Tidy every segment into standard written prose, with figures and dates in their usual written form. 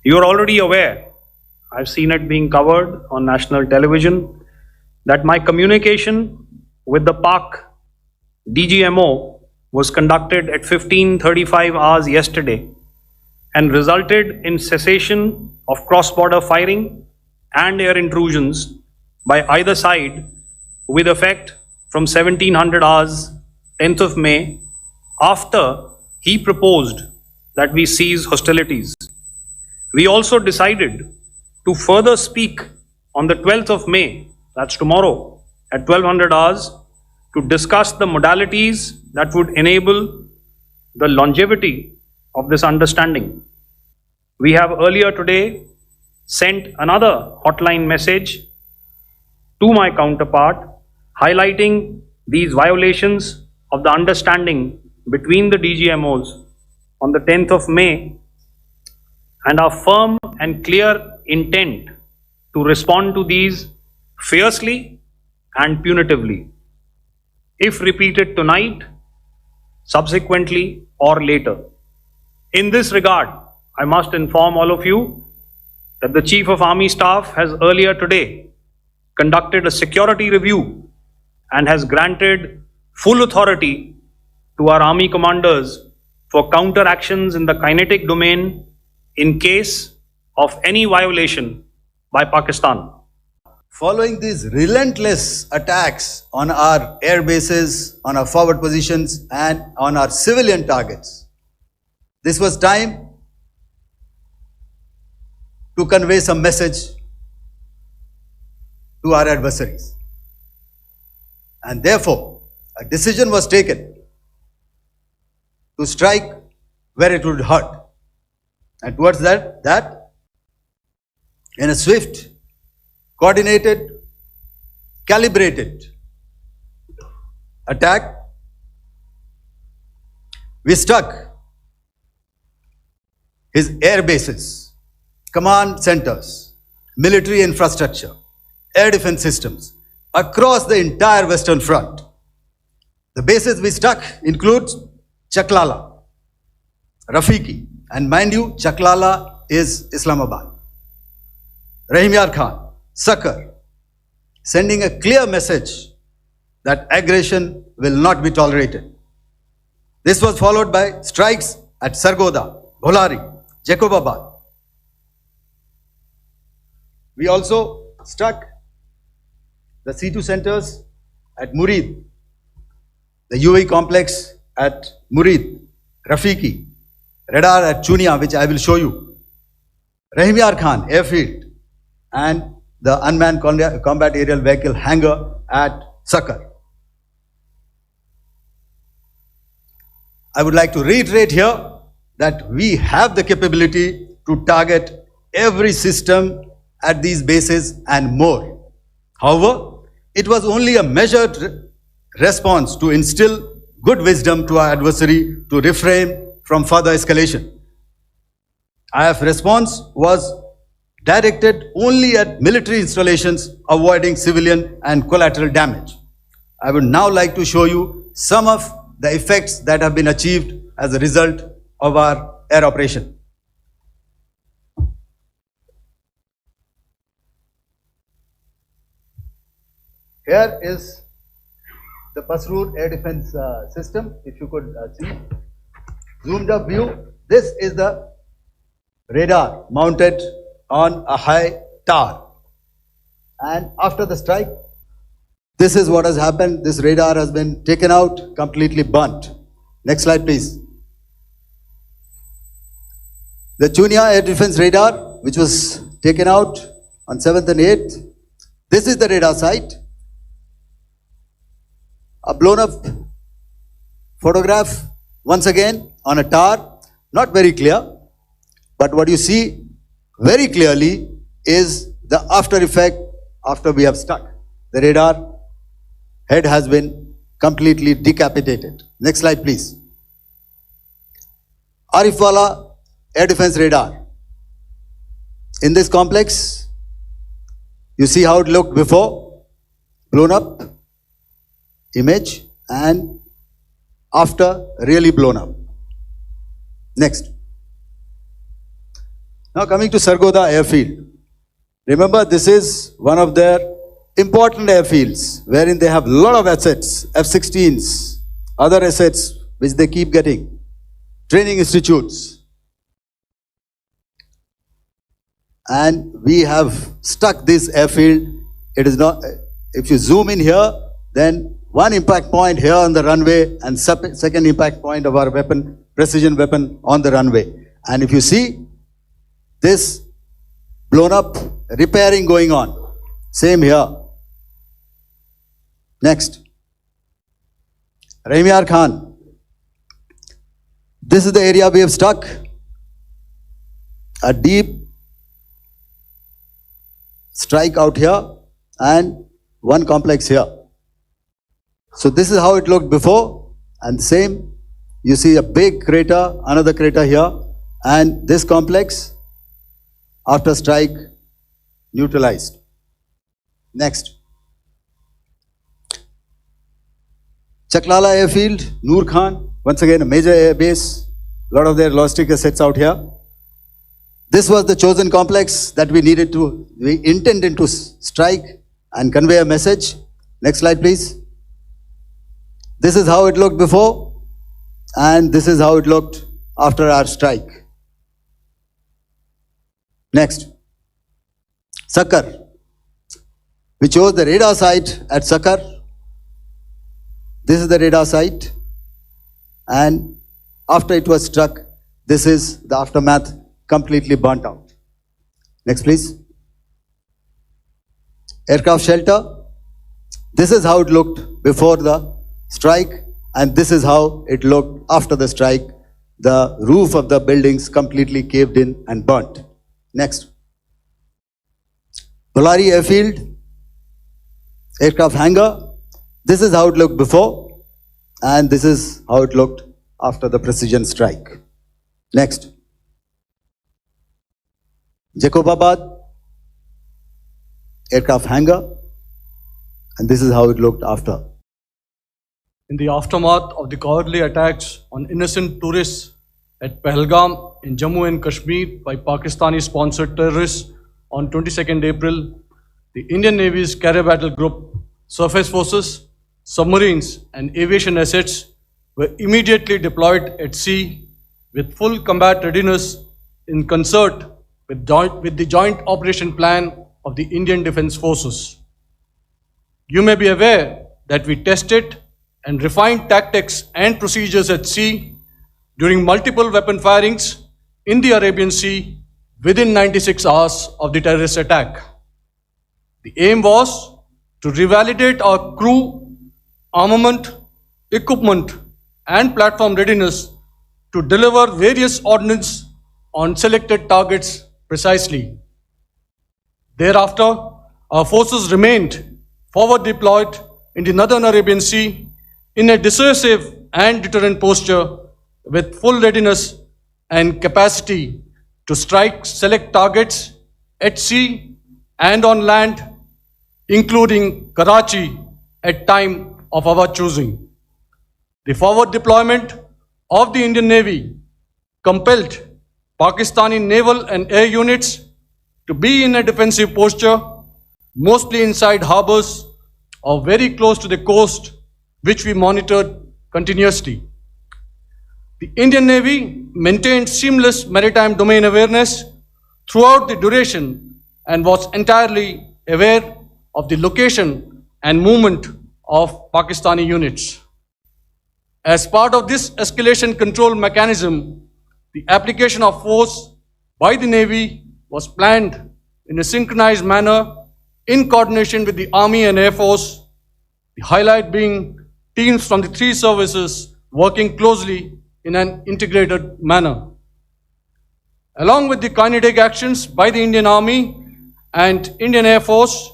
You are already aware, I've seen it being covered on national television, that my communication with the Pak DGMO was conducted at 15:35 hours yesterday and resulted in cessation of cross-border firing and air intrusions by either side with effect from 1700 hours 10th of May, after he proposed that we cease hostilities. We also decided to further speak on the 12th of May, that's tomorrow, at 1200 hours, to discuss the modalities that would enable the longevity of this understanding. We have earlier today sent another hotline message to my counterpart highlighting these violations of the understanding between the DGMOs on the 10th of May and our firm and clear intent to respond to these fiercely and punitively, if repeated tonight, subsequently, or later. In this regard, I must inform all of you that the Chief of Army Staff has earlier today conducted a security review and has granted full authority to our army commanders for counter actions in the kinetic domain in case of any violation by Pakistan. Following these relentless attacks on our air bases, on our forward positions and on our civilian targets, this was time to convey some message to our adversaries. And therefore, a decision was taken to strike where it would hurt. And towards that, in a swift, coordinated, calibrated attack, we struck his air bases, command centers, military infrastructure, air defense systems across the entire Western Front. The bases we struck include Chaklala, Rafiki, and mind you, Chaklala is Islamabad, Rahim Yar Khan, Sakar, sending a clear message that aggression will not be tolerated. This was followed by strikes at Sargoda, Bholari, Jacobabad. We also struck the C2 centers at Murid, the UAE complex at Murid, Rafiki, radar at Chunia, which I will show you, Rahim Yar Khan airfield, and the unmanned combat aerial vehicle hangar at Sakar. I would like to reiterate here that we have the capability to target every system at these bases and more. However, it was only a measured response to instill good wisdom to our adversary to refrain from further escalation. IF response was directed only at military installations, avoiding civilian and collateral damage. I would now like to show you some of the effects that have been achieved as a result of our air operation. Here is the Pasroor air defense system, if you could see. Zoomed up view. This is the radar mounted on a high tower. And after the strike, this is what has happened. This radar has been taken out, completely burnt. Next slide, please. The Chunia air defense radar, which was taken out on 7th and 8th. This is the radar site. A blown up photograph, once again, on a tower. Not very clear, but what you see very clearly is the after effect after we have struck. The radar head has been completely decapitated. Next slide, please. Arifwala air defense radar. In this complex, you see how it looked before, blown up image, and after really blown up. Next. Now coming to Sargodha airfield. Remember, this is one of their important airfields wherein they have a lot of assets, F-16s, other assets which they keep getting, training institutes. And we have stuck this airfield. It is not, if you zoom in here, then one impact point here on the runway and second impact point of our weapon, precision weapon on the runway. And if you see this blown up, repairing going on. Same here. Next. Rahimyar Khan. This is the area we have stuck. A deep strike out here and one complex here. So this is how it looked before, and same, you see a big crater, another crater here, and this complex after strike neutralized. Next. Chaklala airfield, Noor Khan, once again a major air base, a lot of their logistic assets out here. This was the chosen complex that we intended to strike and convey a message. Next slide, please. This is how it looked before, and this is how it looked after our strike. Next. Sakar. We chose the radar site at Sakar. This is the radar site, and after it was struck, this is the aftermath, completely burnt out. Next, please. Aircraft shelter. This is how it looked before the strike, and this is how it looked after the strike. The roof of the buildings completely caved in and burnt. Next. Bolari airfield, aircraft hangar. This is how it looked before, and this is how it looked after the precision strike. Next. Jacobabad, aircraft hangar, and this is how it looked after. In the aftermath of the cowardly attacks on innocent tourists at Pehlgam in Jammu and Kashmir by Pakistani-sponsored terrorists on 22nd April, the Indian Navy's Carrier Battle Group, surface forces, submarines and aviation assets were immediately deployed at sea with full combat readiness in concert with the Joint Operation Plan of the Indian Defence Forces. You may be aware that we tested and refined tactics and procedures at sea during multiple weapon firings in the Arabian Sea within 96 hours of the terrorist attack. The aim was to revalidate our crew, armament, equipment and platform readiness to deliver various ordnance on selected targets precisely. Thereafter, our forces remained forward deployed in the Northern Arabian Sea in a dissuasive and deterrent posture with full readiness and capacity to strike select targets at sea and on land, including Karachi at time of our choosing. The forward deployment of the Indian Navy compelled Pakistani naval and air units to be in a defensive posture, mostly inside harbors or very close to the coast, which we monitored continuously. The Indian Navy maintained seamless maritime domain awareness throughout the duration and was entirely aware of the location and movement of Pakistani units. As part of this escalation control mechanism, the application of force by the Navy was planned in a synchronized manner in coordination with the Army and Air Force, the highlight being teams from the three services working closely in an integrated manner. Along with the kinetic actions by the Indian Army and Indian Air Force,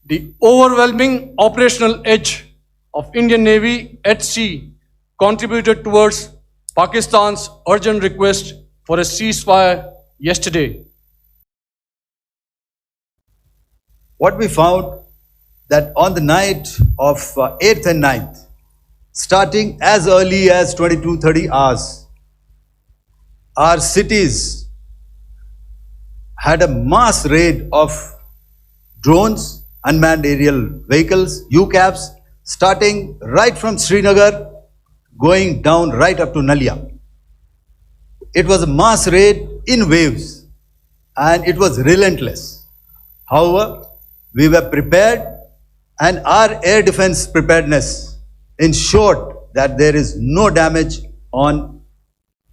the overwhelming operational edge of Indian Navy at sea contributed towards Pakistan's urgent request for a ceasefire yesterday. What we found that on the night of 8th and 9th, starting as early as 22-30 hours, our cities had a mass raid of drones, unmanned aerial vehicles, UCAVs, starting right from Srinagar, going down right up to Nalia. It was a mass raid in waves and it was relentless. However, we were prepared and our air defense preparedness ensured that there is no damage on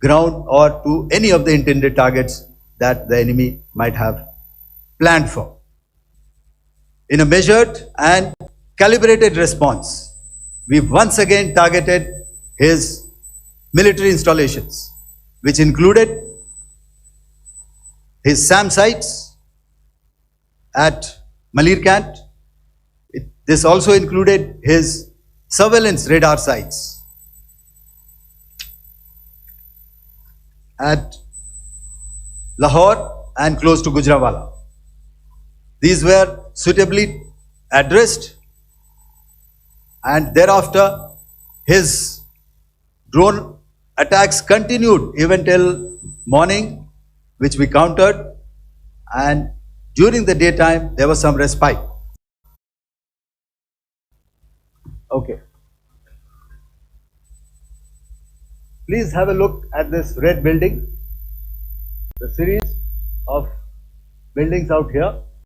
ground or to any of the intended targets that the enemy might have planned for. In a measured and calibrated response, we once again targeted his military installations, which included his SAM sites at Malirkant. This also included his surveillance radar sites at Lahore and close to Gujranwala. These were suitably addressed, and thereafter his drone attacks continued even till morning, which we countered, and during the daytime there was some respite. Okay. Please have a look at this red building, the series of buildings out here.